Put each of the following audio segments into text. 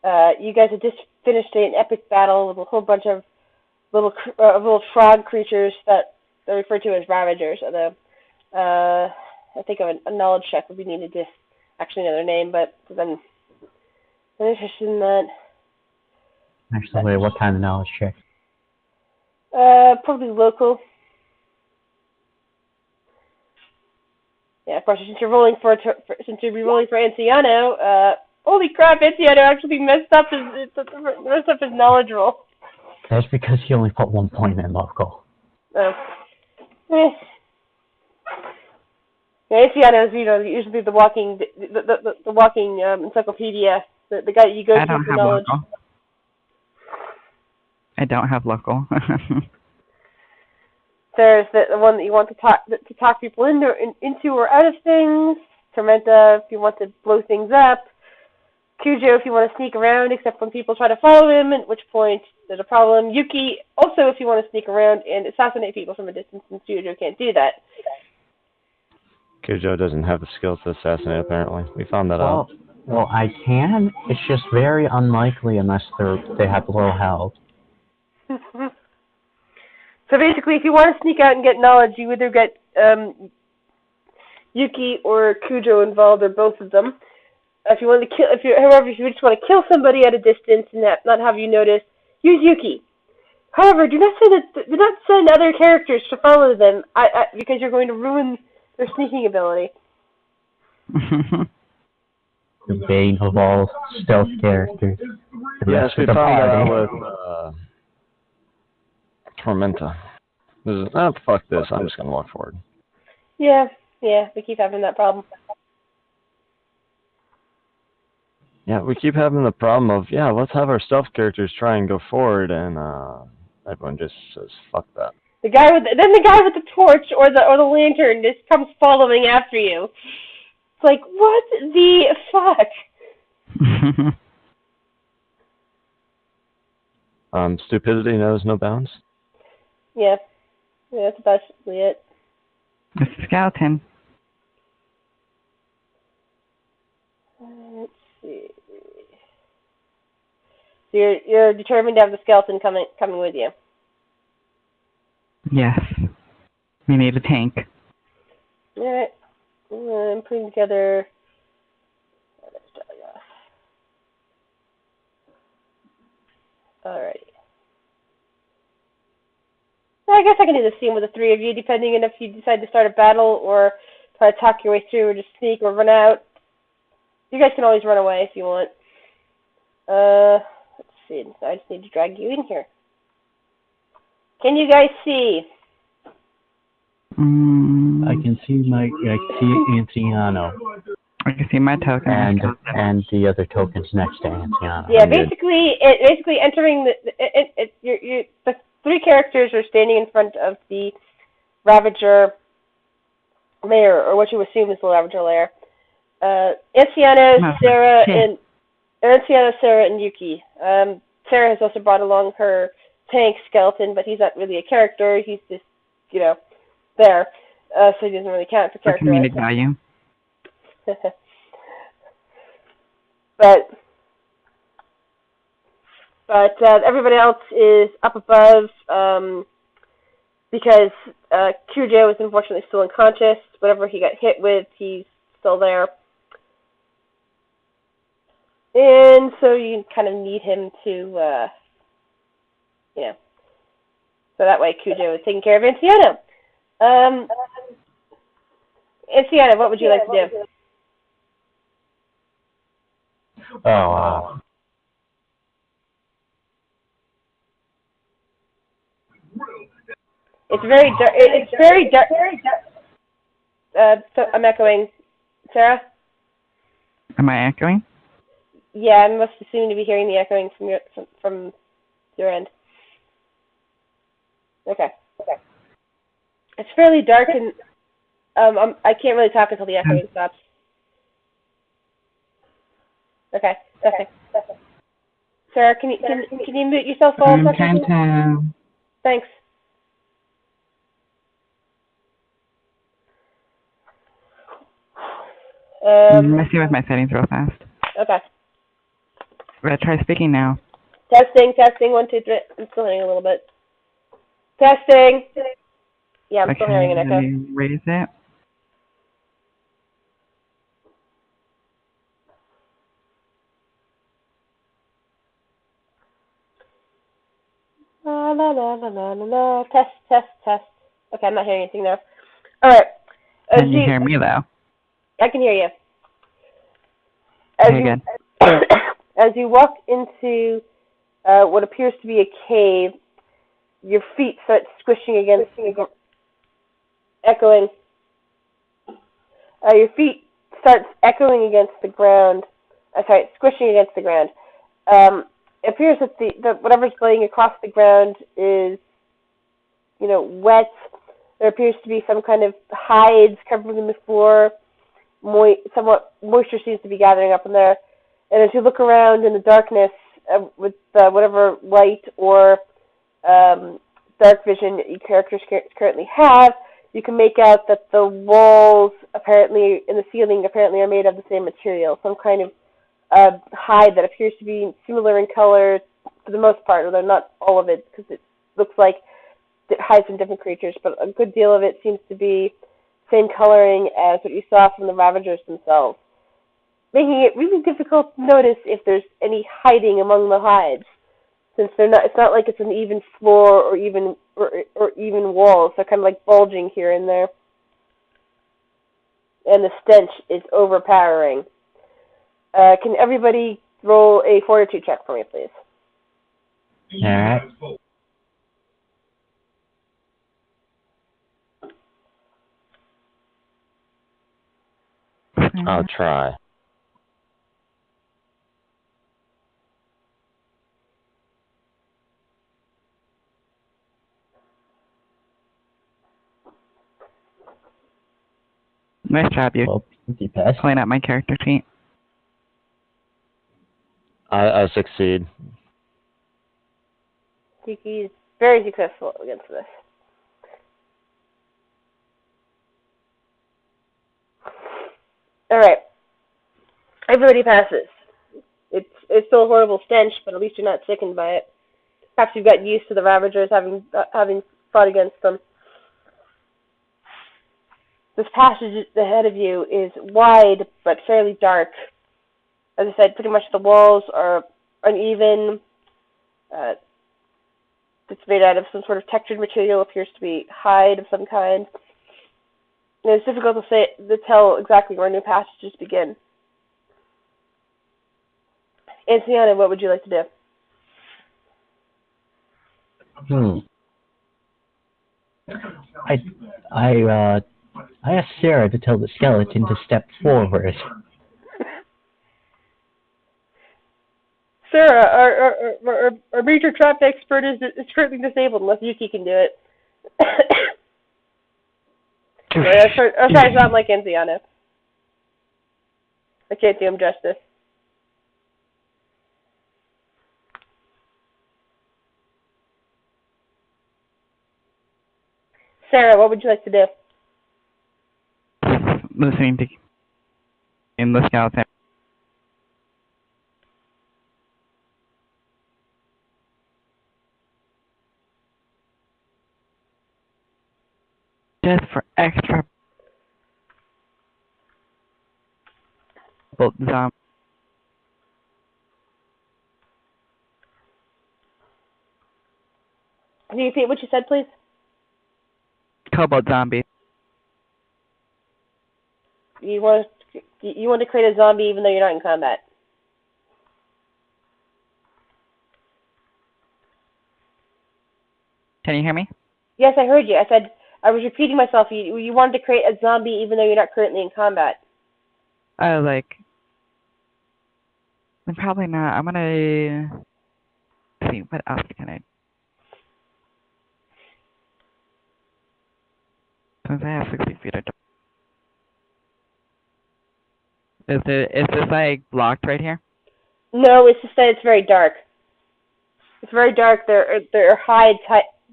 You guys have just finished an epic battle with a whole bunch of little frog creatures that they're referred to as Ravagers. Although I think a knowledge check would be needed to actually know their name, but then I'm interested in that. Actually, wait, what kind of knowledge check? Probably local. Yeah, of course. Since you're rolling for Anciano, holy crap, Anciano actually messed up his knowledge roll. That's because he only put 1 point in local. Oh. Eh. Yeah, Anciano is usually the walking encyclopedia, the guy you go I to don't for have knowledge. local. I don't have local. There's the one that you want to talk people into or out of things. Tormenta, if you want to blow things up. Cujo, if you want to sneak around, except when people try to follow him, at which point there's a problem. Yuki, also if you want to sneak around and assassinate people from a distance, since Cujo can't do that. Cujo doesn't have the skills to assassinate, apparently. We found that out. Well, I can. It's just very unlikely unless they have low health. So basically, if you want to sneak out and get knowledge, you either get Yuki or Cujo involved, or both of them. If you want to kill, if you just want to kill somebody at a distance and not have you notice, use Yuki. However, do not send other characters to follow them, because you're going to ruin their sneaking ability. The bane of all stealth characters. Yes, we found that out with Tormenta. Fuck this. I'm just gonna walk forward. Yeah, we keep having that problem. Yeah, we keep having the problem of, let's have our stealth characters try and go forward, and everyone just says, fuck that. The guy with the torch or the lantern just comes following after you. It's like, what the fuck? Stupidity knows no bounds. Yeah, that's basically it. The skeleton. Let's see. So you're determined to have the skeleton coming with you. Yes. We need a tank. Alright. I'm putting together. Alrighty. I guess I can do the scene with the three of you, depending on if you decide to start a battle or try to talk your way through or just sneak or run out. You guys can always run away if you want. Let's see. I just need to drag you in here. Can you guys see? I can see Anciano. I can see my token. And the other tokens next to Anciano. Yeah, basically entering the three characters are standing in front of the Ravager lair, or what you assume is the Ravager lair. Anciano, Sarah, and Yuki. Sarah has also brought along her tank skeleton, but he's not really a character. He's just, there. So he doesn't really count for character. Comedic value. But everybody else is up above, because Cujo is unfortunately still unconscious. Whatever he got hit with, he's still there. And so you kind of need him to, so that way Cujo is taking care of Anciano. Anciano, what would you like to do? It's very dark. It's very dark. So I'm echoing. Sarah? Am I echoing? Yeah, I must seem to be hearing the echoing from your end. Okay. It's fairly dark, and I can't really talk until the echoing stops. Okay. Sarah, can you mute yourself for a second? Thanks. Let me see with my settings real fast. Okay. Let's try speaking now. Testing, 1, 2, 3. I'm still hearing a little bit. Testing. Yeah, I'm still hearing an Okay, echo. let me raise it. La la la la la la la. Test, test, test. Okay, I'm not hearing anything now. All right. Can you hear me though? I can hear you. Okay, good. As you walk into what appears to be a cave, your feet start squishing against echoing. Your feet start echoing against the ground. Squishing against the ground. It appears that the whatever's laying across the ground is, wet. There appears to be some kind of hides covering the floor. Somewhat moisture seems to be gathering up in there. And as you look around in the darkness with whatever light or dark vision your characters currently have, you can make out that the walls apparently in the ceiling apparently are made of the same material, some kind of hide that appears to be similar in color for the most part, although not all of it, because it looks like it hides from different creatures, but a good deal of it seems to be same coloring as what you saw from the Ravagers themselves, making it really difficult to notice if there's any hiding among the hides, since it's not like it's an even floor or even walls. They're kind of like bulging here and there, and the stench is overpowering. Can everybody roll a fortitude check for me, please? Alright. I'll try. Nice job, you. Well, you passed. Pulling out my character sheet. I succeed. Kiki's very successful against this. Alright. Everybody passes. It's still a horrible stench, but at least you're not sickened by it. Perhaps you've gotten used to the Ravagers having fought against them. This passage ahead of you is wide but fairly dark. As I said, pretty much the walls are uneven. It's made out of some sort of textured material, appears to be hide of some kind. And it's difficult to tell exactly where new passages begin. Antiana, what would you like to do? I asked Sarah to tell the skeleton to step forward. Sarah, our major trap expert is currently disabled unless Yuki can do it. I'll try to sound like Anziana. I can't do him justice. Sarah, what would you like to do? Listening to in the skeleton. Just for extra zombie. Can you repeat what you said, please? Cobalt zombie. You want to create a zombie even though you're not in combat. Can you hear me? Yes, I heard you. I said I was repeating myself. You wanted to create a zombie even though you're not currently in combat. I'm probably not. I'm gonna see what else can I. Since I have 60 feet, I don't. Is this like blocked right here? No, it's just that it's very dark. It's very dark. There are hides,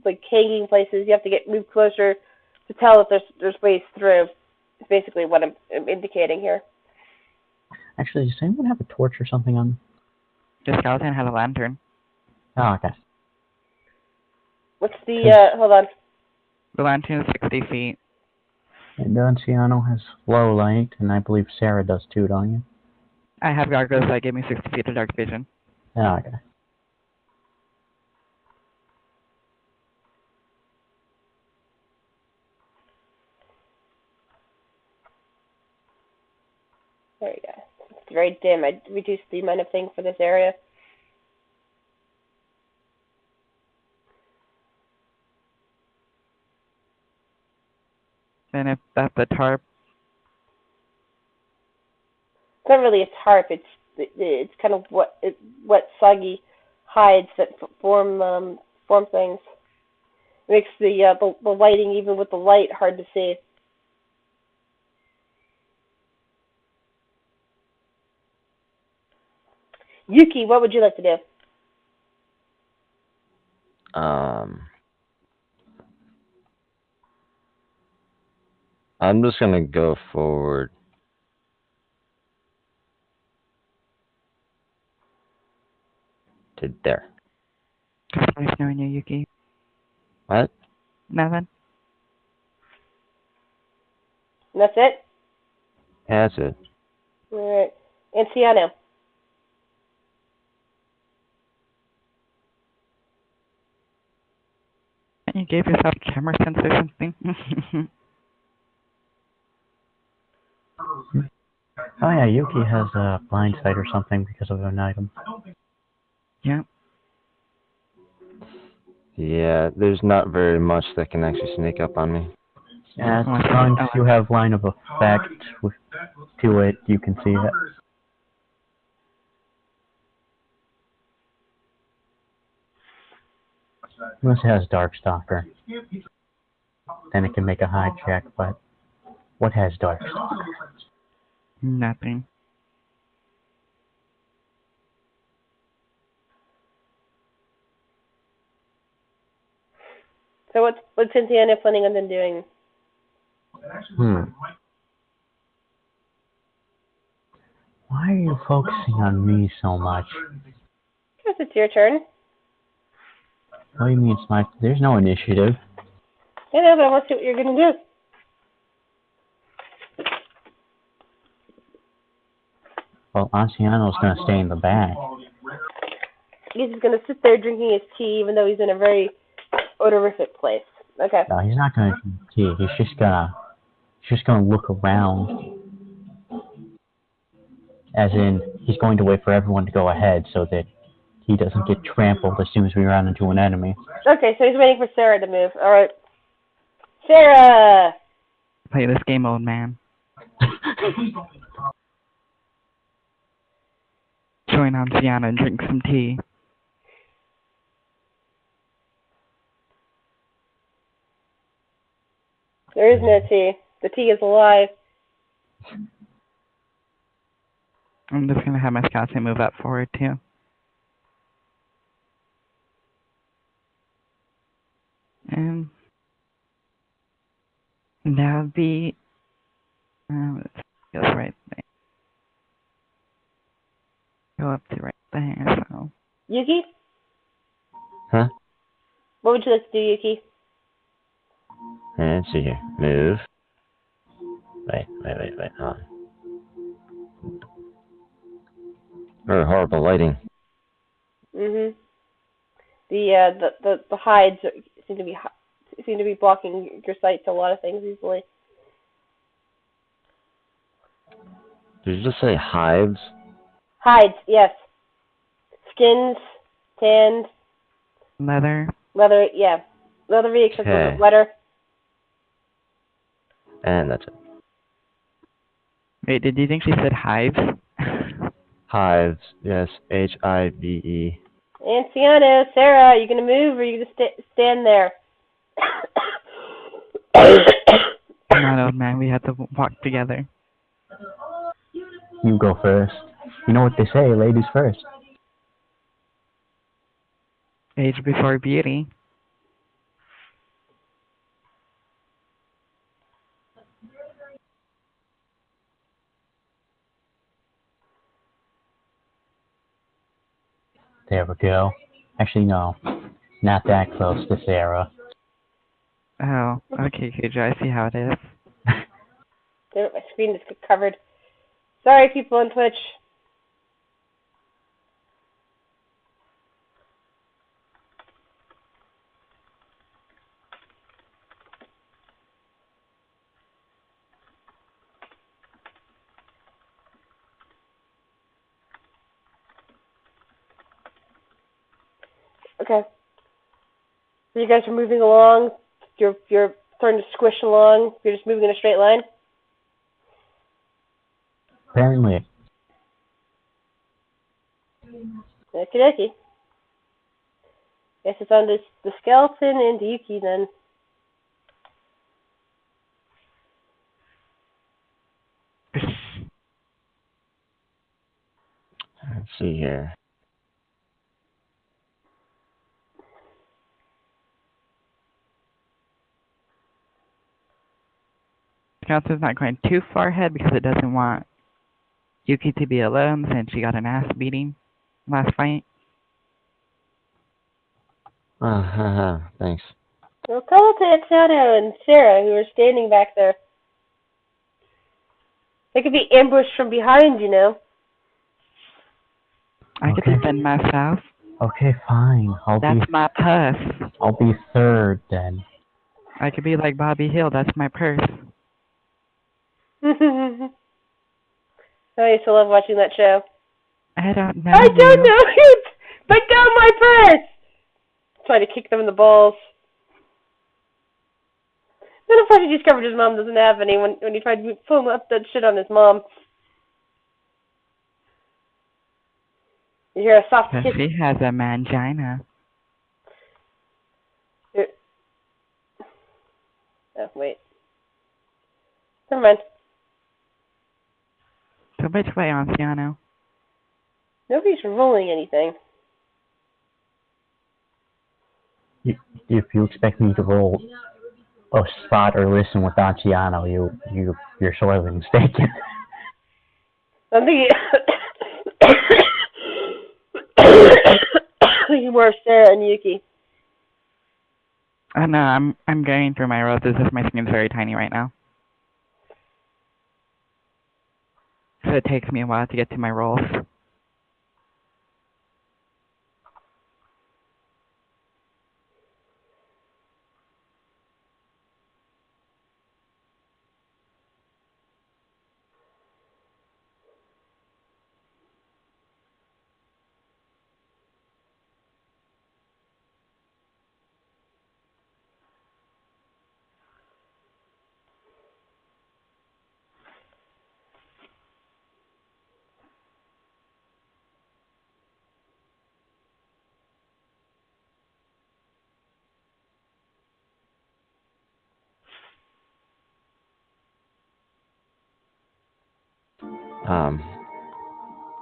like hanging places. You have to move closer to tell if there's ways through. It's basically what I'm indicating here. Actually, does anyone have a torch or something on? The skeleton had a lantern. Oh, okay. What's the, hold on. The lantern is 60 feet. And Anciano has low light, and I believe Sarah does too, don't you? I have goggles that give me 60 feet of dark vision. Oh, okay. There you go. It's very dim. I reduced the amount of thing for this area. And if that's the tarp, It's not really a tarp. It's kind of wet, soggy hides that form things. It makes the lighting, even with the light, hard to see. Yuki, what would you like to do? I'm just gonna go forward to there. there's no in you, Yuki. What? Nothing. And that's it? Yeah, that's it. Alright. Anciano. You gave yourself camera sense or something? Oh yeah, Yuki has a blind sight or something because of an item. Yeah. Yeah, there's not very much that can actually sneak up on me. Yeah, as long as you have line of effect to it, you can see it. Unless it has Darkstalker. Then it can make a hide check, but what has Darkstalker? Nothing. So what's Anciano planning on then doing? Why are you focusing on me so much? Because it's your turn. What do you mean it's my... There's no initiative. I know, but I want to see what you're going to do. Well, Anciano's going to stay in the back. He's just going to sit there drinking his tea, even though he's in a very odorific place. Okay. No, he's not going to drink tea. He's just gonna look around. As in, he's going to wait for everyone to go ahead so that he doesn't get trampled as soon as we run into an enemy. Okay, so he's waiting for Sarah to move. Alright. Sarah! Play this game, old man. Join Anciano and drink some tea. There is no tea. The tea is alive. I'm just gonna have my skeleton move up forward too. And now the let's go right there. Go up to right there. So Yuki? Huh? What would you like to do, Yuki? Let's see here. Move. Wait. Hold on. Very horrible lighting. The hides seem to be blocking your sight to a lot of things easily. Did you just say hives? Hides, yes. Skins, tanned, leather. leather, yeah. Leathery except Okay. with leather. And that's it. Wait, did you think she said hives? Hives. Yes. Hive. Anciano, Sarah, are you going to move or are you going to stand there? Come on, old man, we have to walk together. You go first. You know what they say, ladies first. Age before beauty. There we go. Actually, no. Not that close to Sarah. Oh, okay, Cujo, I see how it is. Damn it, my screen is covered. Sorry, people on Twitch. Okay. So you guys are moving along. You're starting to squish along. You're just moving in a straight line. Apparently. Okie dokie. Guess it's on the skeleton and Yuki then. Let's see here. Council's not going too far ahead because it doesn't want Yuki to be alone since she got an ass beating last fight. Thanks. Well, call to Exano and Sarah, who are standing back there. They could be ambushed from behind, you know. I could Okay. defend myself. Okay, fine. That's my purse. I'll be third then. I could be like Bobby Hill. That's my purse. I used to love watching that show. I don't know. I don't know it! Put down my purse! Try to kick them in the balls. Then of course he discovered his mom doesn't have any when he tried to pull up that shit on his mom. You hear a soft Because kiss. she has a mangina. Oh, wait. Never mind. So which way, Anciano? Nobody's rolling anything. If you expect me to roll a spot or listen with Anciano, you're sorely mistaken. I'm thinking thinking more of Sarah and Yuki. Oh no, I'm going through my rolls. It's just my screen's very tiny right now. So it takes me a while to get to my rolls.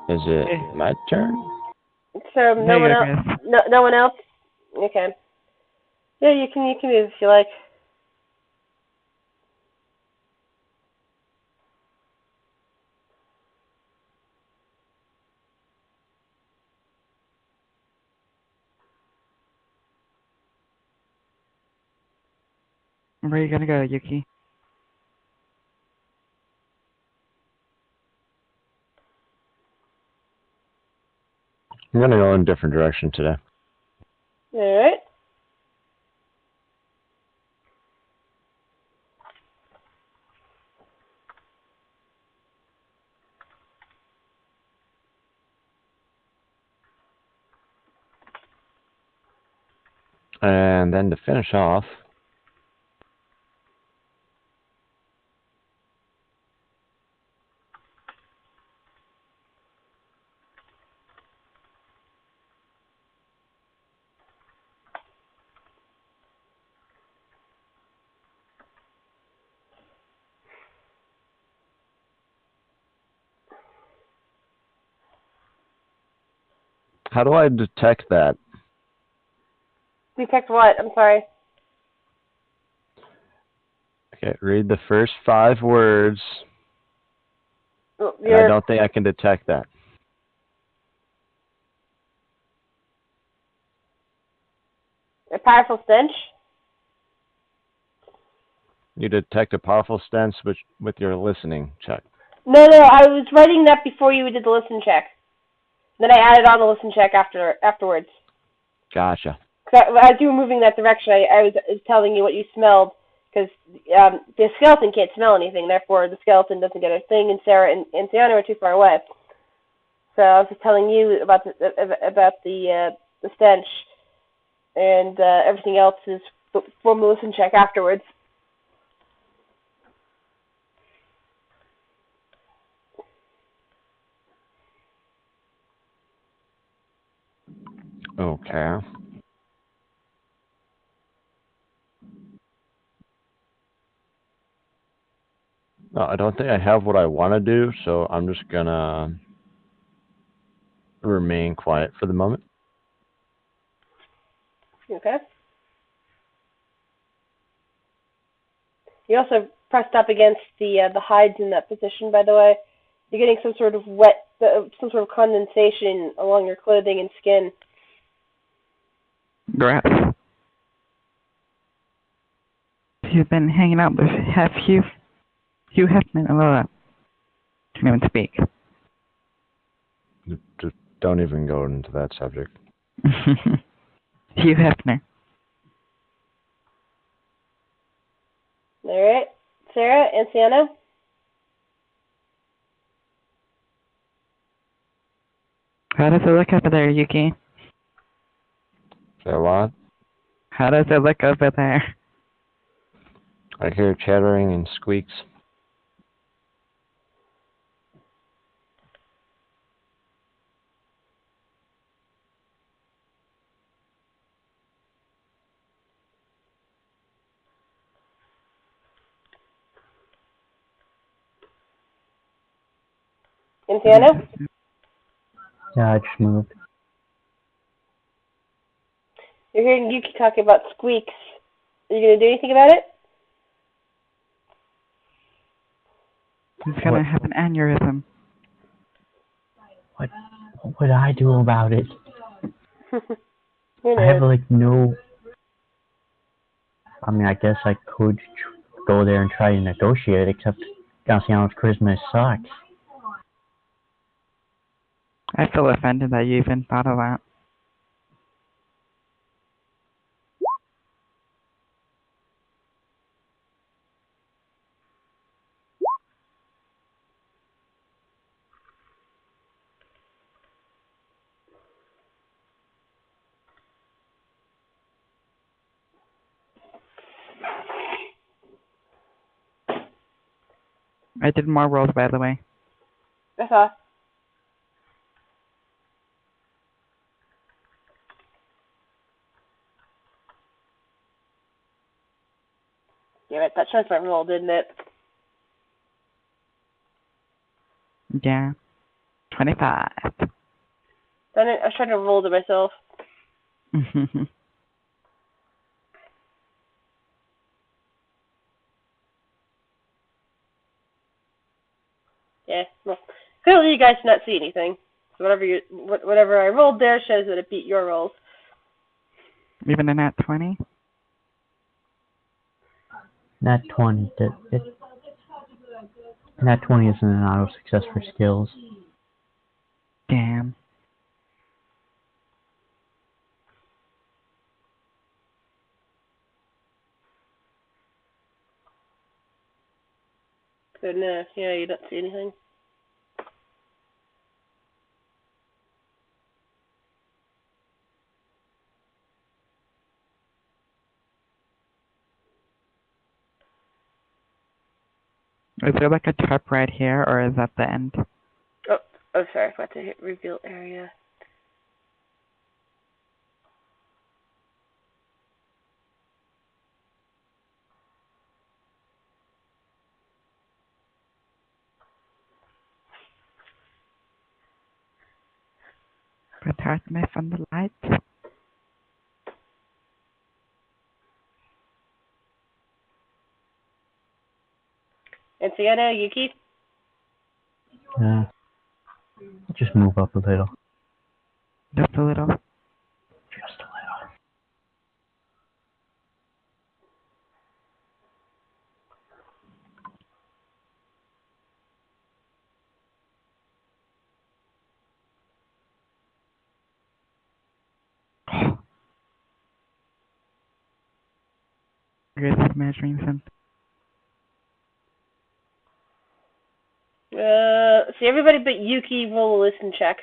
Is it my turn? So no one you else. go, Chris. No one else. Okay. Yeah, you can move if you like. Where are you gonna go, Yuki? I'm gonna go in a different direction today. All right. And then to finish off, how do I detect that? Detect what? I'm sorry. Okay, read the first 5 words. And I You're, don't think I can detect that. A powerful stench? You detect a powerful stench with your listening check. No, I was writing that before you did the listen check. Then I added on the listen check afterwards. Gotcha. As you were moving that direction, I was telling you what you smelled, because the skeleton can't smell anything, therefore the skeleton doesn't get a thing, and Sarah and Sienna are too far away. So I was just telling you about the stench, and everything else is from the listen check afterwards. Okay. No, I don't think I have what I want to do, so I'm just gonna remain quiet for the moment. Okay. You also pressed up against the hides in that position, by the way. You're getting some sort of some sort of condensation along your clothing and skin. Grass. You've been hanging out with Hugh Hefner. Can't even speak. Just don't even go into that subject. Hugh Hefner. All right. Sarah and Sienna? How does it look over there, Yuki? Say what? How does it look over there? I hear chattering and squeaks. And Sienna? Yeah, I just moved. You're hearing Yuki talking about squeaks. Are you going to do anything about it? He's gonna What? have an aneurysm. What would I do about it? Who I have knows? no. I mean, I guess I could go there and try to negotiate, except Galciano's charisma sucks. I feel offended that you even thought of that. I did more rolls, by the way. That's all. Damn it, that transfer roll, didn't it? Yeah. 25. Then I was trying to roll to myself. Yeah, well, clearly you guys did not see anything. So whatever I rolled there shows that it beat your rolls. Even a nat 20? Nat 20. Nat 20 isn't an auto success for skills. Damn. Good enough. Yeah, you don't see anything. Is there like a tarp right here, or is that the end? Oh, sorry, I forgot to hit reveal area. Protect me from the lights? And Sienna, Yuki? Yeah. Just move up a little. Just a little. Just a little. Chris is measuring something. See, everybody but Yuki roll a listen check.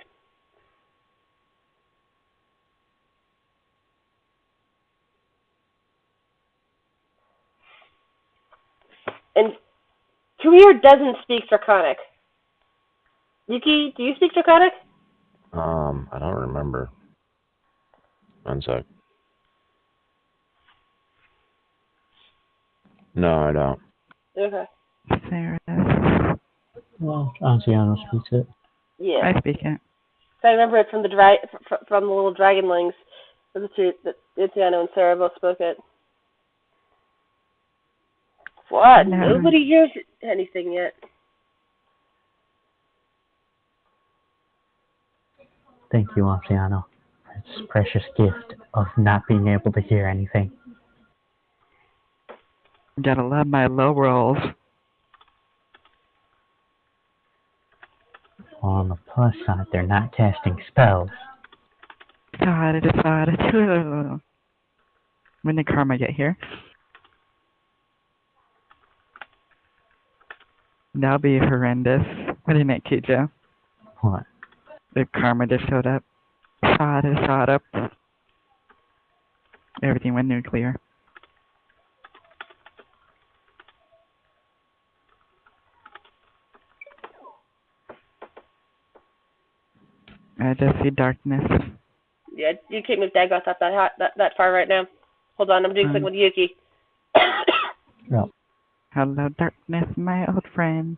And Kuir doesn't speak Draconic. Yuki, do you speak Draconic? I don't remember. One sec. No, I don't. Okay. Sarah. Well, Anciano speaks it. Yeah. I speak it. So I remember it from the from the little dragonlings. The two, Tiziano and Sarah both spoke it. What? No. Nobody hears anything yet. Thank you, Anciano, for this precious gift of not being able to hear anything. Gotta love my low rolls. On the plus side, they're not casting spells. God. When did Karma get here? That'll be horrendous. Wouldn't it, Kijo? What? The Karma just showed up. Shot up. Everything went nuclear. I just see darkness. Yeah, you can't move Dagoth up that far right now. Hold on, I'm doing something with Yuki. No. Hello, darkness, my old friend.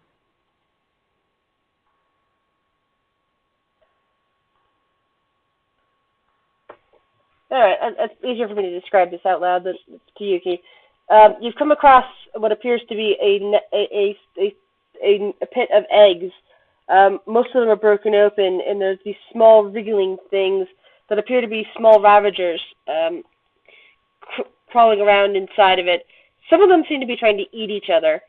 Alright, it's easier for me to describe this out loud than to Yuki. You've come across what appears to be a pit of eggs. Most of them are broken open, and there's these small wriggling things that appear to be small ravagers crawling around inside of it. Some of them seem to be trying to eat each other.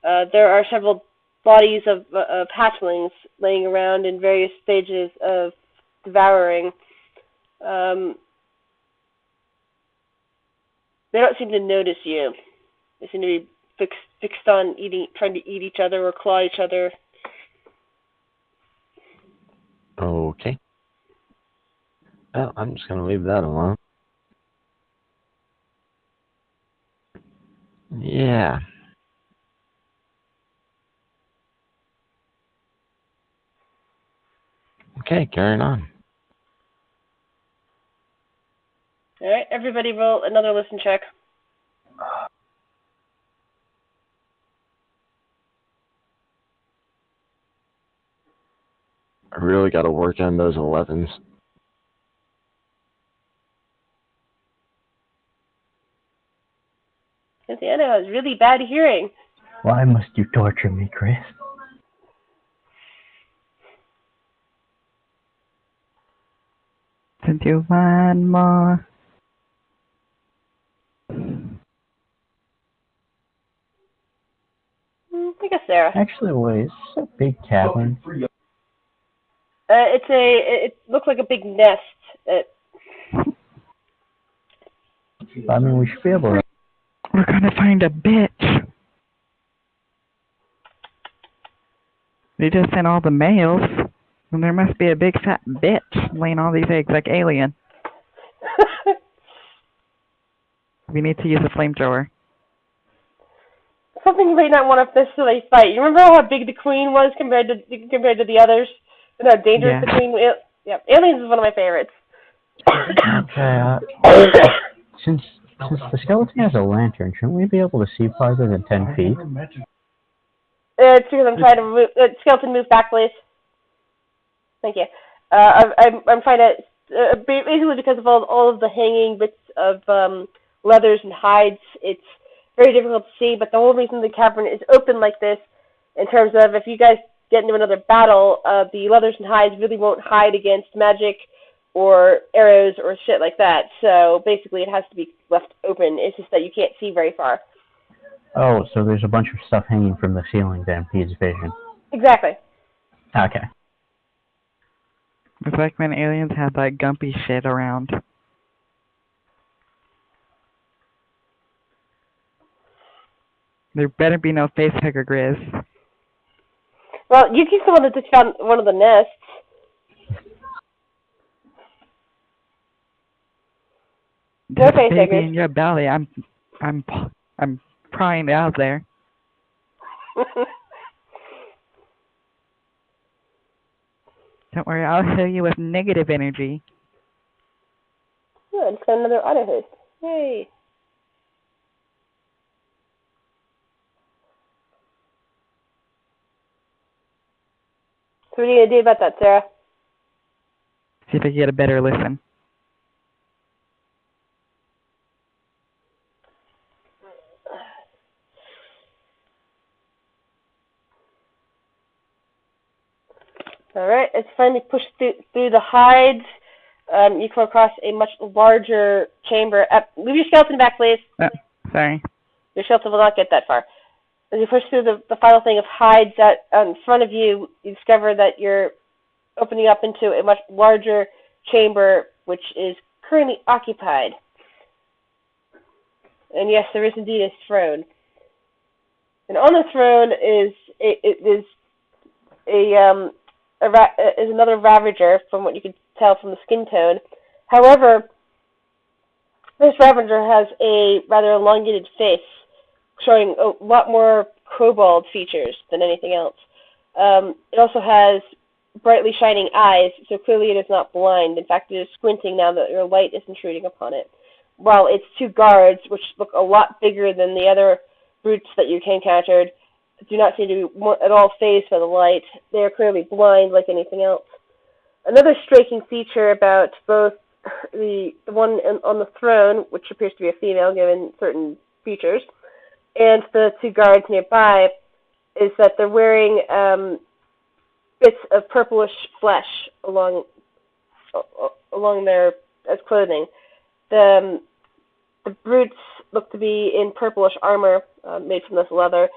There are several bodies of hatchlings laying around in various stages of devouring. They don't seem to notice you. They seem to be fixed on trying to eat each other or claw each other. Okay. Well, I'm just gonna leave that alone. Yeah. Okay, carrying on. Alright, everybody roll another listen check. I really gotta work on those 11s. Anna has really bad hearing. Why must you torture me, Chris? To do one more. I guess Sarah. Actually, wait, is this a big cavern? It looks like a big nest. I mean, we should be able to... We're gonna find a bitch. They just sent all the males. And there must be a big fat bitch laying all these eggs like Alien. We need to use a flamethrower. Something you may not want to necessarily fight. You remember how big the queen was compared to the others? And how dangerous the queen was? Yeah, Aliens is one of my favorites. Okay, since the skeleton has a lantern, shouldn't we be able to see farther than 10 feet? It's because I'm trying to move. Skeleton, move back, please. Thank you. I'm trying to basically because of all of the hanging bits of leathers and hides. It's very difficult to see. But the whole reason the cavern is open like this, in terms of if you guys get into another battle, the leathers and hides really won't hide against magic or arrows or shit like that. So basically, it has to be left open. It's just that you can't see very far. Oh, so there's a bunch of stuff hanging from the ceiling that impedes vision. Exactly. Okay. It's like when aliens had that gumpy shit around. There better be no facehugger Grizz. Well, Yuki's the one that just found one of the nests. No This baby facehuggers. in your belly, I'm prying it out there. Don't worry, I'll heal you with negative energy. Oh, I just got another auto host. Yay. So what are you going to do about that, Sarah? See if I can get a better listen. Alright, it's finally pushed through the hides. You come across a much larger chamber. Move your skeleton back, please. Oh, sorry. Your skeleton will not get that far. As you push through the final thing of hides that in front of you, you discover that you're opening up into a much larger chamber, which is currently occupied. And yes, there is indeed a throne. And on the throne is another Ravager, from what you can tell from the skin tone. However, this Ravager has a rather elongated face, showing a lot more kobold features than anything else. It also has brightly shining eyes, so clearly it is not blind. In fact, it is squinting now that your light is intruding upon it. While its two guards, which look a lot bigger than the other brutes that you encountered, do not seem to be at all fazed by the light. They are clearly blind like anything else. Another striking feature about both the one on the throne, which appears to be a female given certain features, and the two guards nearby, is that they're wearing bits of purplish flesh along their as clothing. The brutes look to be in purplish armor made from this leather,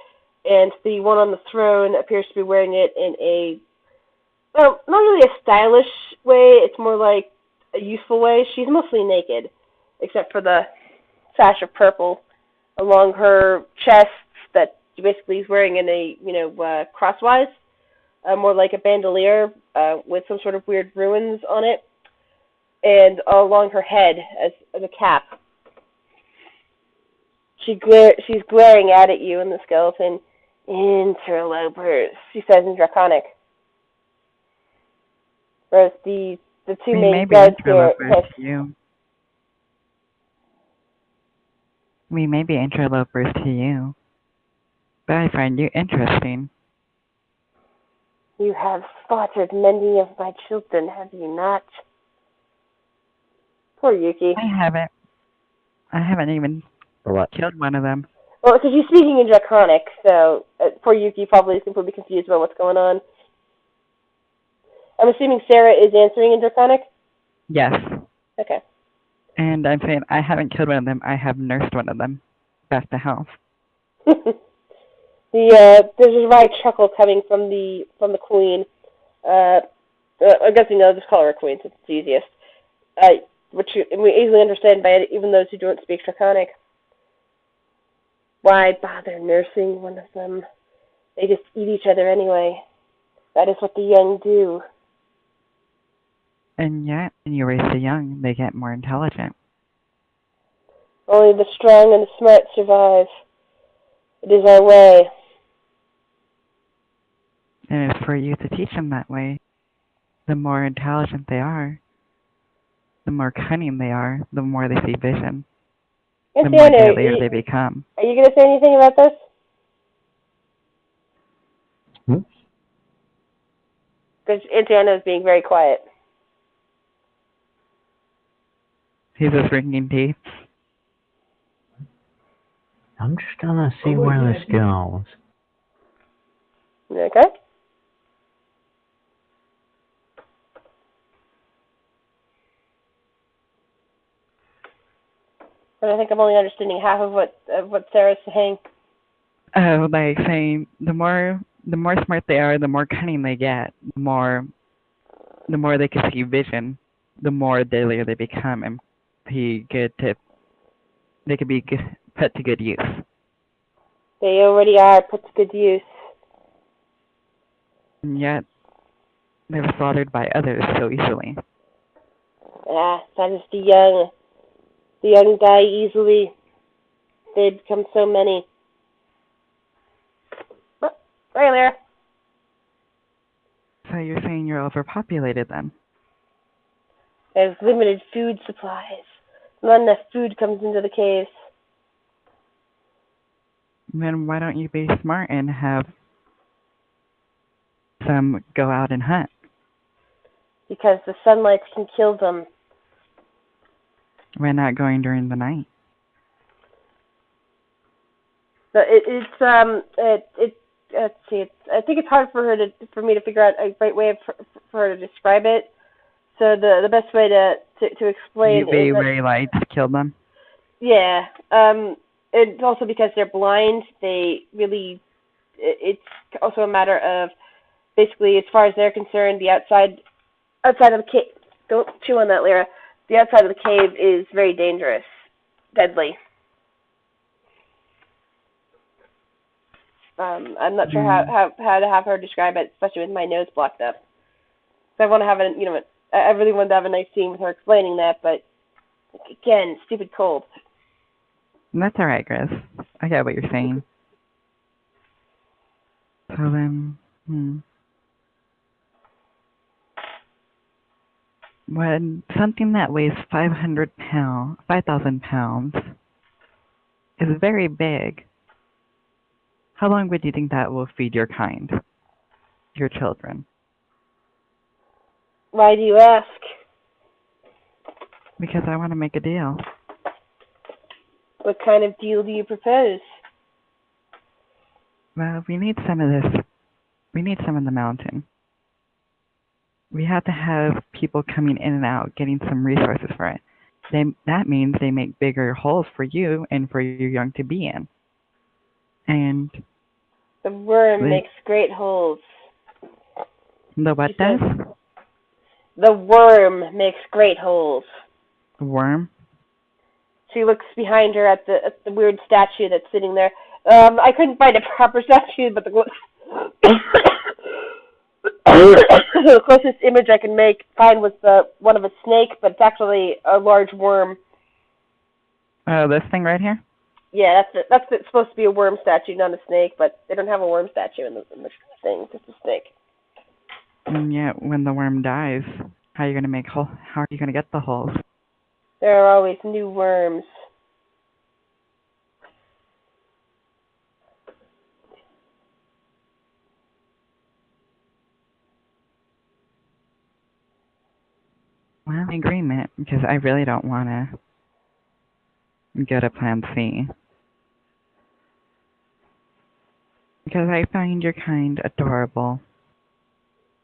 and the one on the throne appears to be wearing it in a, well, not really a stylish way, it's more like a useful way. She's mostly naked, except for the sash of purple along her chest that she basically is wearing in a, crosswise, more like a bandolier with some sort of weird runes on it, and along her head as a cap. She's glaring out at you in the skeleton. Interlopers, she says in Draconic. Whereas the two We main may be guards here interlopers to you. We may be interlopers to you, but I find you interesting. You have slaughtered many of my children, have you not? Poor Yuki. I haven't even For what? killed one of them. Well, because you're speaking in Draconic, so poor Yuki probably is completely confused about what's going on. I'm assuming Sarah is answering in Draconic? Yes. Okay. And I'm saying I haven't killed one of them. I have nursed one of them back to health. There's a wry chuckle coming from the queen. I guess I'll just call her a queen since it's easiest. Which we easily understand by even those who don't speak Draconic. Why bother nursing one of them? They just eat each other anyway. That is what the young do. And yet, when you raise the young, they get more intelligent. Only the strong and the smart survive. It is our way. And it's for you to teach them that way. The more intelligent they are, the more cunning they are, the more they see vision, the more deadlier they become. Are you going to say anything about this? Because Antiana is being very quiet. He's just drinking tea. I'm just gonna see where this goes. Okay. But I think I'm only understanding half of what Sarah's saying. Like saying the more smart they are, the more cunning they get. The more they can see vision, the more deadlier they become, and they could be put to good use. They already are put to good use. And yet, they were slaughtered by others so easily. Ah, that is the young. The young die easily. They become so many. Oh, right there. So you're saying you're overpopulated then? There's limited food supplies. Not enough food comes into the caves. Then why don't you be smart and have some go out and hunt? Because the sunlight can kill them. Why not going during the night? So let's see. I think it's hard for me to figure out a right way for her to describe it. So the best way to explain UV is that, ray lights kill them? yeah. It's also because they're blind. It's also a matter of basically, as far as they're concerned, the outside of the cave. Don't chew on that, Lyra. The outside of the cave is very dangerous, deadly. I'm not sure how to have her describe it, especially with my nose blocked up. So I want to have I really wanted to have a nice scene with her explaining that, but again, stupid cold. That's alright, Chris. I get what you're saying. So then, when something that weighs 5,000 pounds is very big, how long would you think that will feed your kind, your children? Why do you ask? Because I want to make a deal. What kind of deal do you propose? Well, we need some of this. We need some of the mountain. We have to have people coming in and out, getting some resources for it. That means they make bigger holes for you and for your young to be in. And the worm makes great holes. The what does? The worm makes great holes. The worm? She looks behind her at the weird statue that's sitting there. I couldn't find a proper statue, but the closest image I can find was the one of a snake, but it's actually a large worm. Oh, this thing right here? Yeah, that's supposed to be a worm statue, not a snake, but they don't have a worm statue in the thing, just a snake. And yet, when the worm dies, how are you gonna get the holes? There are always new worms. Well, I'm in agreement, because I really don't want to go to Plan C. Because I find your kind adorable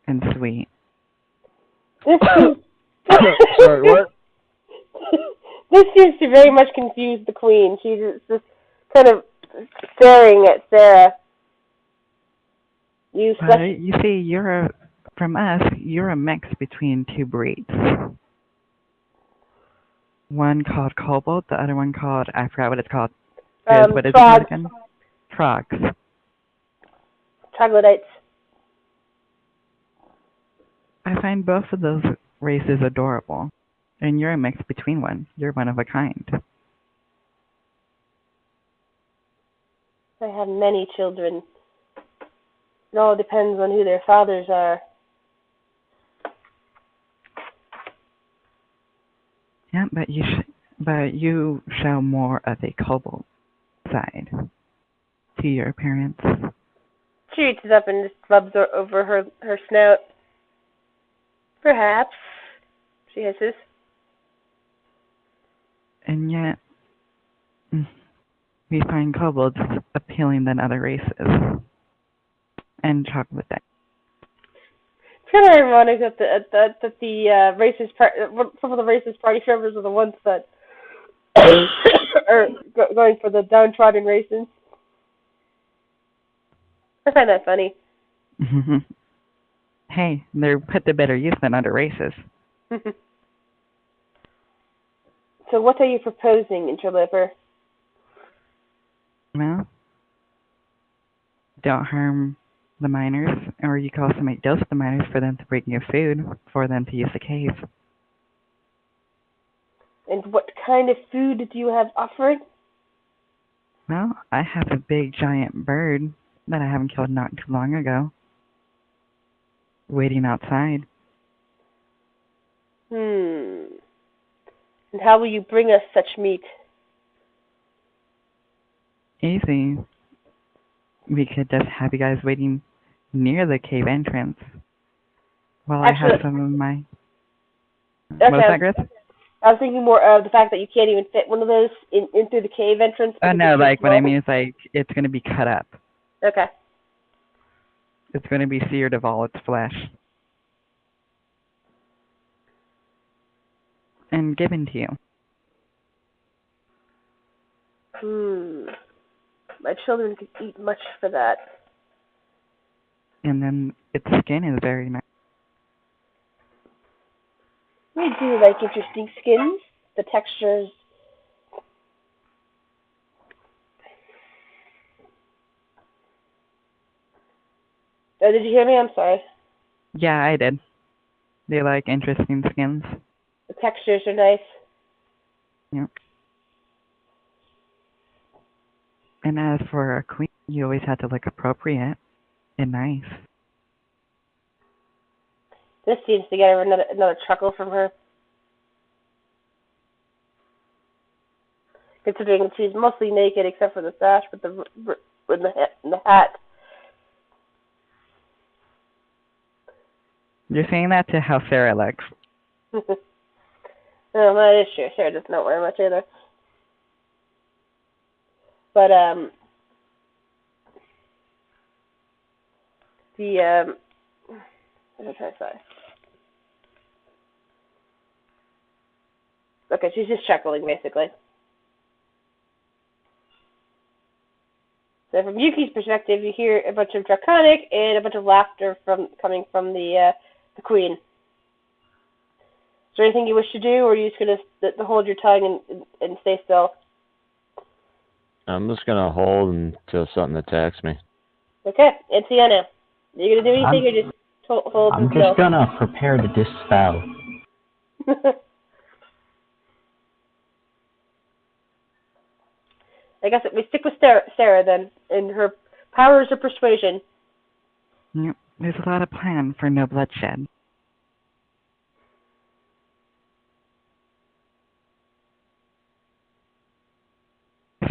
and sweet. Sorry, what? This seems to very much confuse the queen. She's just kind of staring at Sarah. You see, from us, you're a mix between two breeds. One called Kobold, the other one called, I forgot what it's called. What is it called again? Trogs. Troglodytes. I find both of those races adorable. And you're a mix between one. You're one of a kind. I have many children. It all depends on who their fathers are. Yeah, but you show more of a kobold side to your appearance. She reaches up and just rubs over her snout. Perhaps, she hisses. And yet, we find kobolds appealing than other races. And chocolate dice. It's kind of ironic that the racist some of the racist party members are the ones that are going for the downtrodden races. I find that funny. Hey, they're put to better use than other races. So what are you proposing, Interloper? Well, don't harm the miners, or you can also make deals with the miners for them to bring you food for them to use the cave. And what kind of food do you have offered? Well, I have a big giant bird that I haven't killed not too long ago, waiting outside. And how will you bring us such meat? Easy. We could just have you guys waiting near the cave entrance while I have Actually, some of my... okay, What was that, Griff? I was thinking more of the fact that you can't even fit one of those in through the cave entrance. Oh, because no, it's too like, what I small. mean is, like, it's going to be cut up. Okay. It's going to be seared of all its flesh. And given to you. My children could eat much for that. And then its skin is very nice. We do like interesting skins. The textures. Oh, did you hear me? I'm sorry. Yeah, I did. They like interesting skins. The textures are nice. Yep. And as for a queen, you always have to look appropriate and nice. This seems to get her another chuckle from her. Considering she's mostly naked except for the sash with the hat. You're saying that to how Sarah looks. No, that is true. Sarah does not wear much either. But what am I trying to say? Okay, she's just chuckling basically. So from Yuki's perspective, you hear a bunch of draconic and a bunch of laughter coming from the queen. Is there anything you wish to do, or are you just gonna hold your tongue and stay still? I'm just gonna hold until something attacks me. Okay, it's Sienna. Are you gonna do anything, or just hold I'm still? just gonna prepare to dispel. I guess we stick with Sarah then, and her powers of persuasion. Yep. There's a lot of plan for no bloodshed.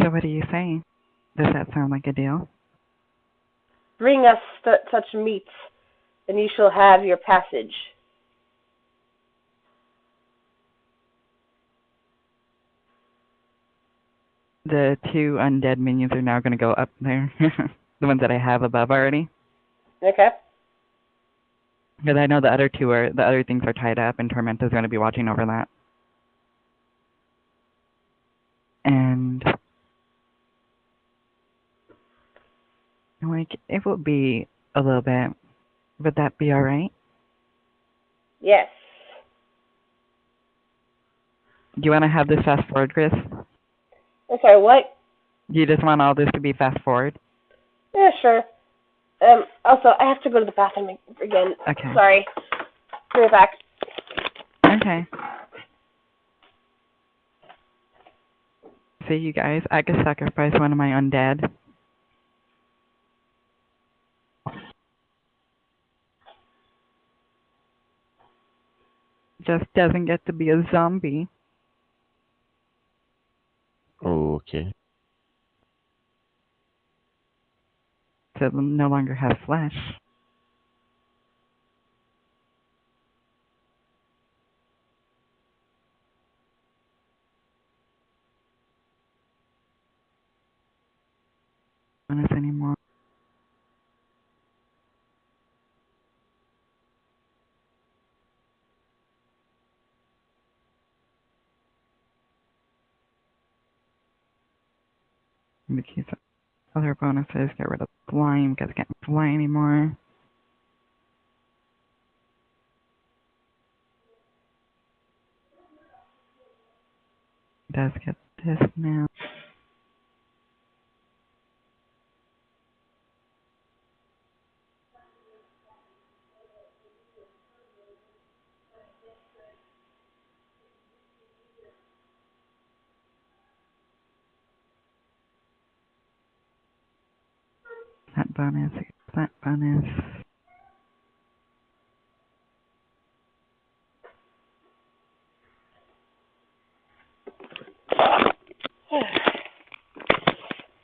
So what do you say? Does that sound like a deal? Bring us such meat, and you shall have your passage. The 2 undead minions are now going to go up there. The ones that I have above already. Okay. Because I know the other things are tied up, and Tormenta's going to be watching over that. And like, it will be a little bit. Would that be alright? Yes. Do you want to have this fast forward, Chris? I'm sorry, what? Do you just want all this to be fast forward? Yeah, sure. Also, I have to go to the bathroom again. Okay. Sorry. Be right back. Okay. See, you guys, I could sacrifice one of my undead. Just doesn't get to be a zombie. Okay. So it no longer has flesh. Bonus anymore. We keep other bonuses. Get rid of flying because I can't fly anymore. Does get this now. bonus, that bonus.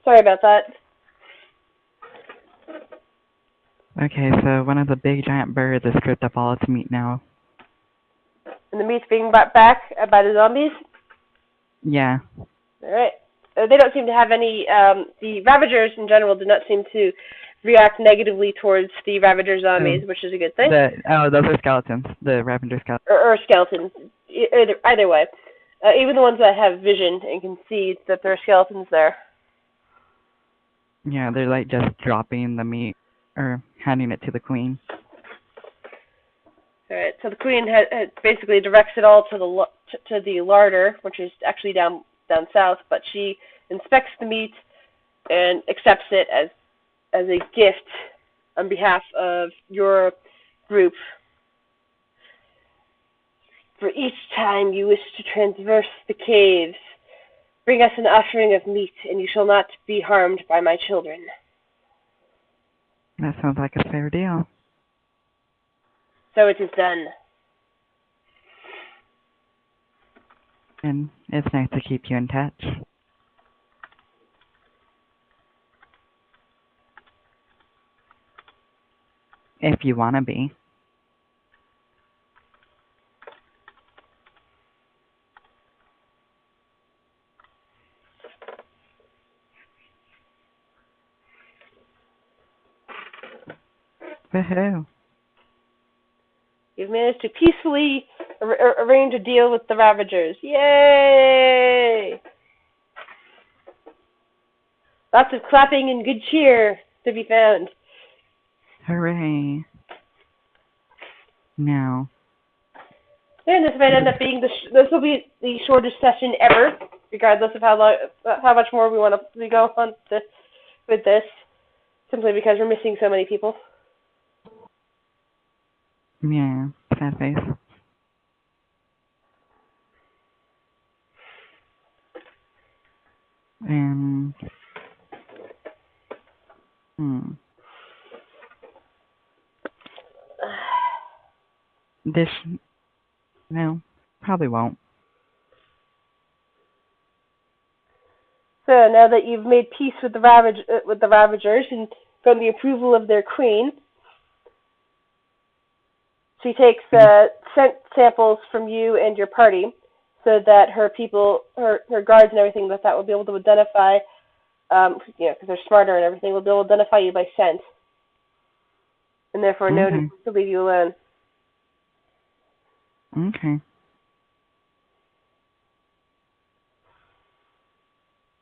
Sorry about that. Okay, so one of the big giant birds is stripped of all its meat now. And the meat's being brought back by the zombies? Yeah. Alright. They don't seem to have any, the Ravagers in general do not seem to react negatively towards the Ravager zombies, which is a good thing. Those are skeletons. The Ravager skeletons. Or skeletons. Either way. Even the ones that have vision and can see that there are skeletons there. Yeah, they're like just dropping the meat or handing it to the queen. Alright, so the queen basically directs it all to the larder, which is actually down south, but she inspects the meat and accepts it as a gift on behalf of your group. For each time you wish to traverse the caves, bring us an offering of meat, and you shall not be harmed by my children. That sounds like a fair deal. So it is done. And it's nice to keep you in touch. If you want to be. Woohoo. You've managed to peacefully arrange a deal with the Ravagers. Yay! Lots of clapping and good cheer to be found. Hooray. Now. And this might end up being this will be the shortest session ever, regardless of how much more we want to go on with this, simply because we're missing so many people. Yeah, sad face. And this no, probably won't. So now that you've made peace with the Ravagers and gotten the approval of their queen, she takes scent samples from you and your party, so that her people, her guards and everything that will be able to identify, because they're smarter and everything, will be able to identify you by scent, and therefore know to leave you alone. Okay. Is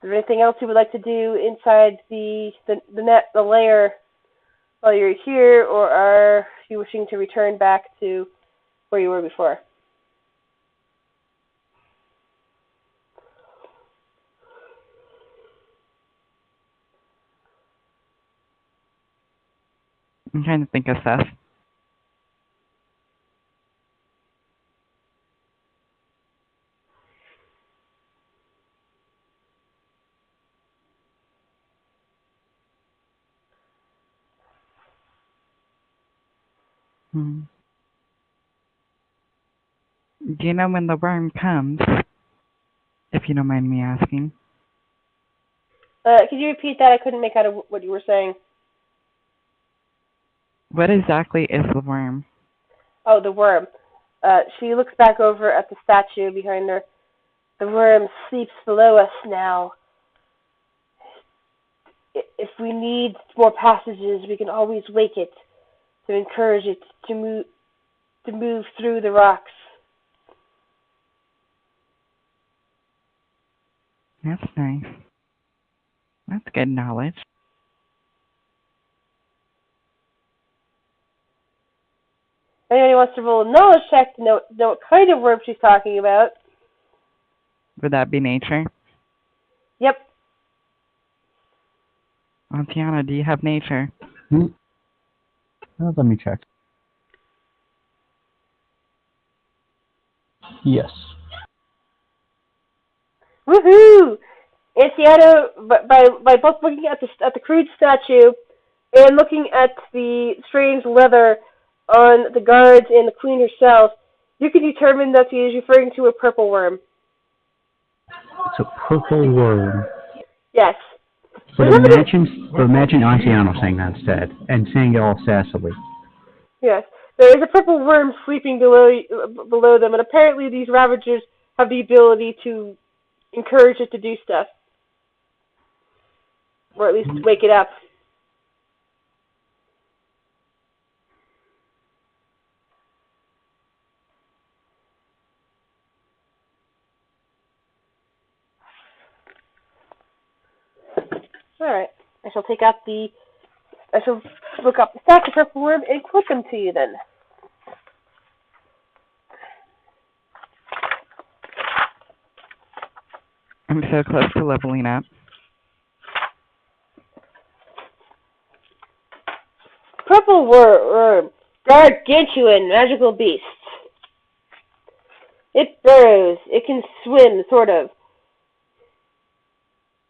there anything else you would like to do inside the lair while you're here, or are you wishing to return back to where you were before? I'm trying to think of stuff. Do you know when the worm comes? If you don't mind me asking. Could you repeat that? I couldn't make out what you were saying. What exactly is the worm? Oh, the worm. She looks back over at the statue behind her. The worm sleeps below us now. If we need more passages, we can always wake it to encourage it to move through the rocks. That's nice. That's good knowledge. Anyone who wants to roll a knowledge check to know what kind of worm she's talking about? Would that be nature? Yep. Tiana, do you have nature? Let me check. Yes. Woohoo! Antiano, by both looking at the crude statue And looking at the strange leather on the guards and the queen herself, you can determine that he is referring to a purple worm. It's a purple worm. Yes. But imagine Antiano saying that instead, and saying it all sassily. Yes. There is a purple worm sleeping below them, and apparently these Ravagers have the ability to encourage it to do stuff. Or at least wake it up. Alright. I shall look up the stats of purple worm and quote them to you then. I'm so close to leveling up. Purple worm, gargantuan magical beast. It burrows. It can swim, sort of.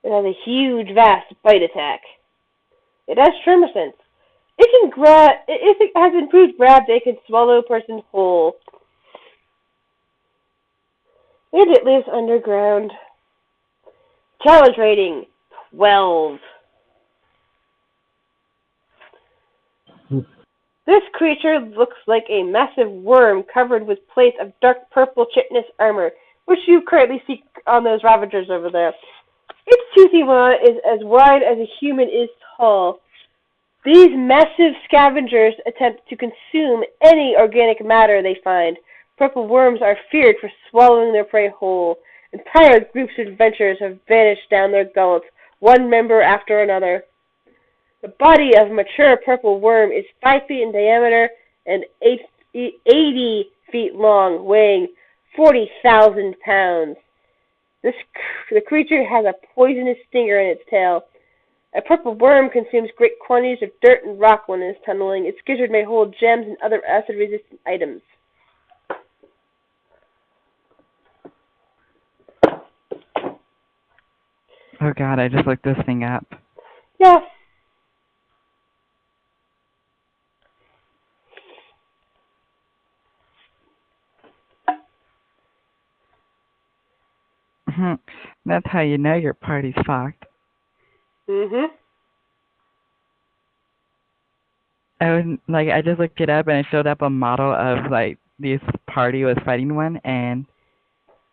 It has a huge, vast bite attack. It has tremor sense. If it has improved grab, it can swallow a person whole. And it lives underground. Challenge rating 12. This creature looks like a massive worm covered with plates of dark purple chitinous armor, which you currently see on those Ravagers over there. Its toothy maw is as wide as a human is tall. These massive scavengers attempt to consume any organic matter they find. Purple worms are feared for swallowing their prey whole. Entire groups of adventurers have vanished down their gullets, one member after another. The body of a mature purple worm is 5 feet in diameter and 80 feet long, weighing 40,000 pounds. The creature has a poisonous stinger in its tail. A purple worm consumes great quantities of dirt and rock when it is tunneling. Its gizzard may hold gems and other acid-resistant items. Oh god, I just looked this thing up. Yeah. That's how you know your party's fucked. Mhm. I just looked it up and it showed up a model of like this party was fighting one, and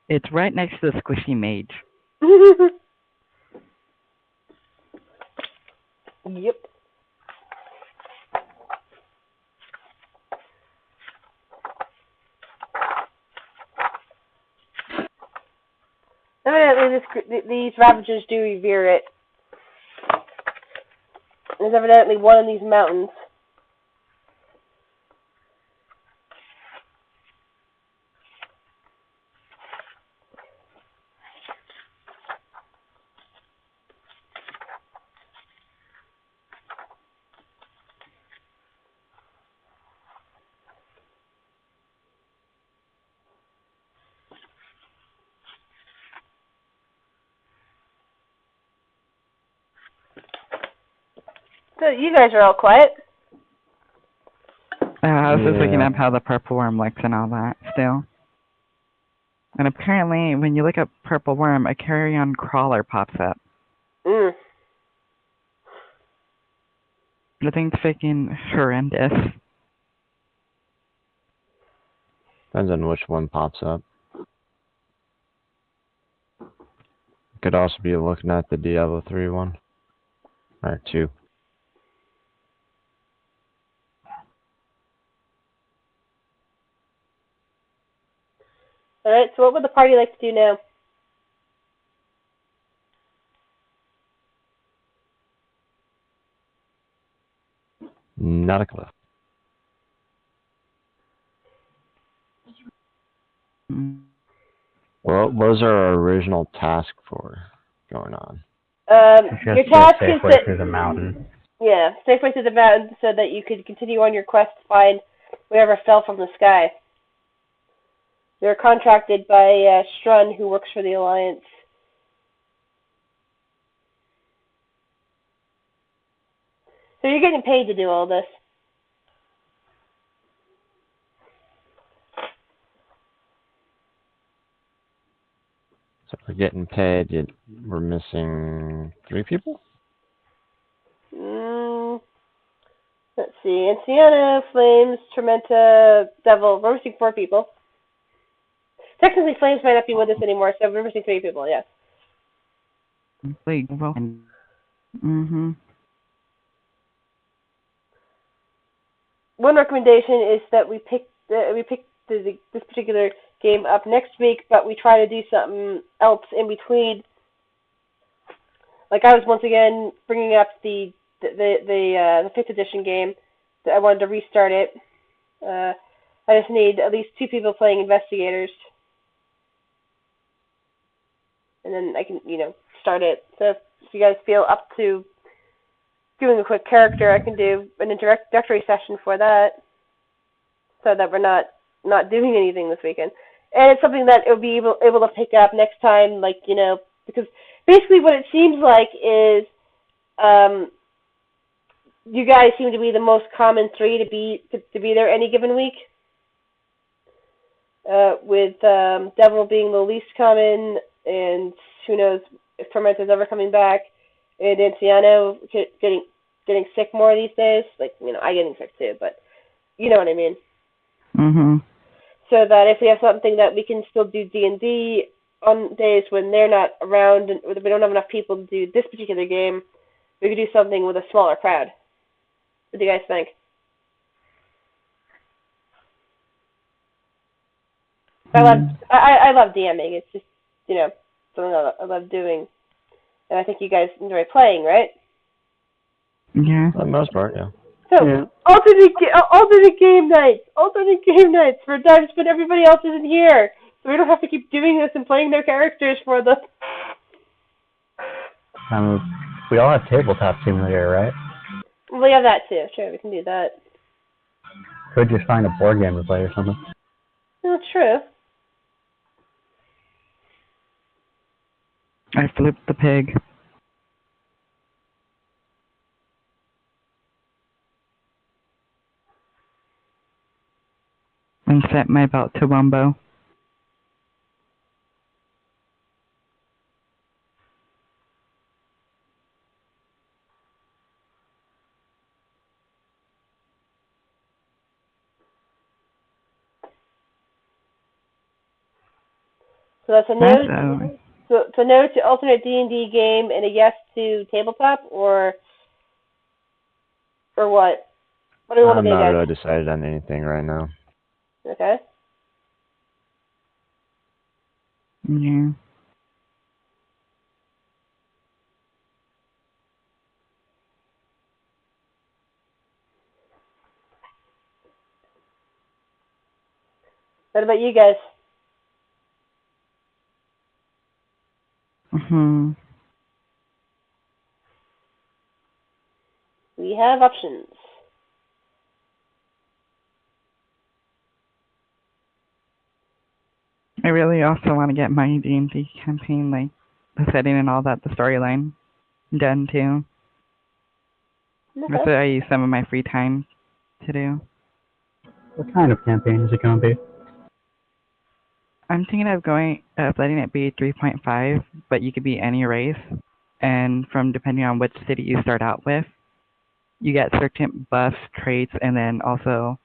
it's right next to the squishy mage. Yep. Evidently, these Ravagers do revere it. There's evidently one in these mountains. So you guys are all quiet. I was just looking Yeah. up how the purple worm looks and all that still. And apparently, when you look up purple worm, a carrion crawler pops up. Mm. The thing's freaking horrendous. Depends on which one pops up. Could also be looking at the Diablo 3 one. Or 2. Alright, so what would the party like to do now? Not a clue. Mm. Well, what was our original task for going on? Your Just task a is safe way that... through the mountain. Yeah, safe way to the mountain so that you could continue on your quest to find whatever fell from the sky. They're contracted by Strun, who works for the Alliance. So you're getting paid to do all this. So we're getting paid, yet we're missing 3 people? Let's see. Anciana, Flames, Tormenta, Devil. We're missing 4 people. Technically, Flames might not be with us anymore, so we're missing 3 people, yes. Mm-hmm. One recommendation is that we pick this particular game up next week, but we try to do something else in between. Like I was once again bringing up the 5th edition game. That I wanted to restart it. I just need at least 2 people playing investigators, and then I can start it. So if you guys feel up to doing a quick character, I can do an introductory session for that, so that we're not doing anything this weekend. And it's something that it'll be able to pick up next time, because basically what it seems like is you guys seem to be the most common 3 to be there any given week. With Devil being the least common, and who knows if Tormenta's ever coming back, and Anciano getting sick more these days. I getting sick too, but you know what I mean. Mm-hmm. So that if we have something that we can still do D&D on days when they're not around, and we don't have enough people to do this particular game, we could do something with a smaller crowd. What do you guys think? I love DMing. It's just something I love doing, and I think you guys enjoy playing, right? Yeah. For the most part, yeah. So Yeah. alternate game nights for times when everybody else isn't here, so we don't have to keep doing this and playing their characters for them. We all have tabletop simulator, right? We have that too. Sure, we can do that. Could just find a board game to play or something. Well, true. I flipped the pig. And set my belt to Wumbo. So that's a no. So no to alternate D&D game and a yes to tabletop, or what? What do we want to I'm do, not guys? really decided on anything right now. Okay. Yeah. What about you guys? Mm-hmm. We have options. I really also want to get my D&D campaign, like the setting and all that, the storyline, done too. Okay. That's what I use some of my free time to do. What kind of campaign is it going to be? I'm thinking of letting it be 3.5, but you could be any race, and from depending on which city you start out with, you get certain buffs, traits, and then also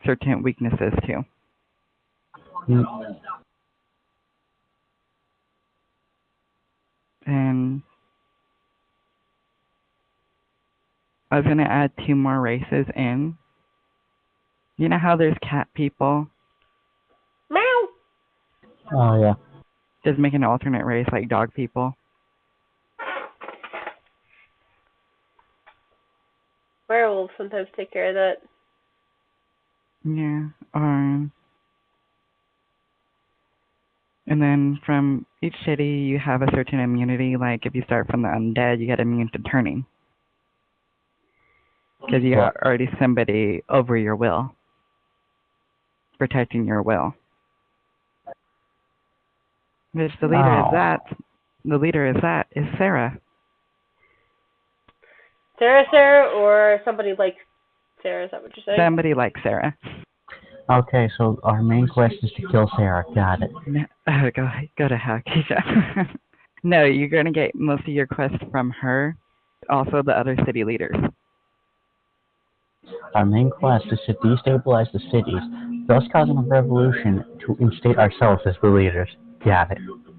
certain weaknesses too. And I was going to add 2 more races in. You know how there's cat people? Meow. Oh, yeah. Just make an alternate race like dog people. Werewolves sometimes take care of that. Yeah. And then from each city, you have a certain immunity. Like if you start from the undead, you get immune to turning. Because you are already somebody over your will. Protecting your will. Which the leader Wow. is Sarah. Sarah, or somebody like Sarah? Is that what you're saying? Somebody like Sarah. Okay, so our main quest is to kill Sarah. Got it. No, go to hell, Keisha. No, you're gonna get most of your quests from her, also the other city leaders. Our main quest is to destabilize the cities, thus causing a revolution to instate ourselves as the leaders. Got it.